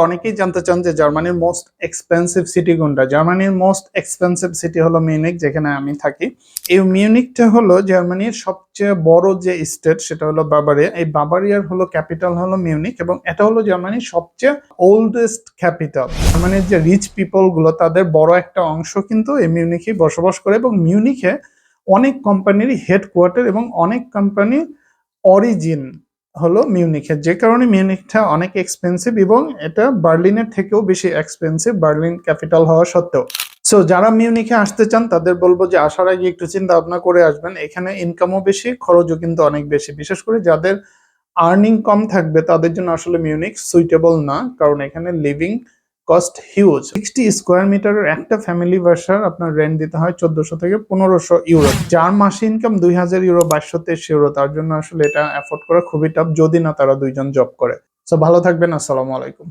অনেকেই জানতে চান যে জার্মানির মোস্ট এক্সপেন্সিভ সিটি কোনটা। জার্মানির মোস্ট এক্সপেন্সিভ সিটি হলো মিউনিক, যেখানে আমি থাকি। এই মিউনিকটা হলো জার্মানির সবচেয়ে বড় যে স্টেট, সেটা হলো বাভারিয়া। এই বাভারিয়ার হলো ক্যাপিটাল হলো মিউনিক, এবং এটা হলো জার্মানির সবচেয়ে ওল্ডেস্ট ক্যাপিটাল। জার্মানির যে রিচ পিপল গুলো, তাদের বড় একটা অংশ কিন্তু এই মিউনিকেই বসবাস করে, এবং মিউনিকে অনেক কোম্পানির হেডকোয়ার্টার এবং অনেক কোম্পানির অরিজিন হলো মিউনিখের, যে কারণে মিউনিকটা অনেক এক্সপেন্সিভ, এবং এটা বার্লিনের থেকেও বেশি এক্সপেন্সিভ, বার্লিন ক্যাপিটাল হওয়া সত্ত্বেও। সো যারা মিউনিখে আসতে চান তাদের বলবো যে আসার আগে একটু চিন্তা ভাবনা করে আসবেন। এখানে ইনকামও বেশি, খরচও কিন্তু অনেক বেশি। বিশেষ করে যাদের আর্নিং কম থাকবে তাদের জন্য আসলে মিউনিক সুইটেবল না, কারণ এখানে লিভিং কস্ট হিউজ। 60 স্কোয়ার মিটারের একটা ফ্যামিলি বাসার আপনার রেন্ট দিতে হয় 1400 থেকে 1500 ইউরো। যার মাসে ইনকাম 2000 ইউরো, 2223 ইউরো, তার জন্য আসলে এটা অ্যাফোর্ড করা খুবই টাফ, যদি না তারা দুইজন জব করে। সো ভালো থাকবেন, আসসালামু আলাইকুম।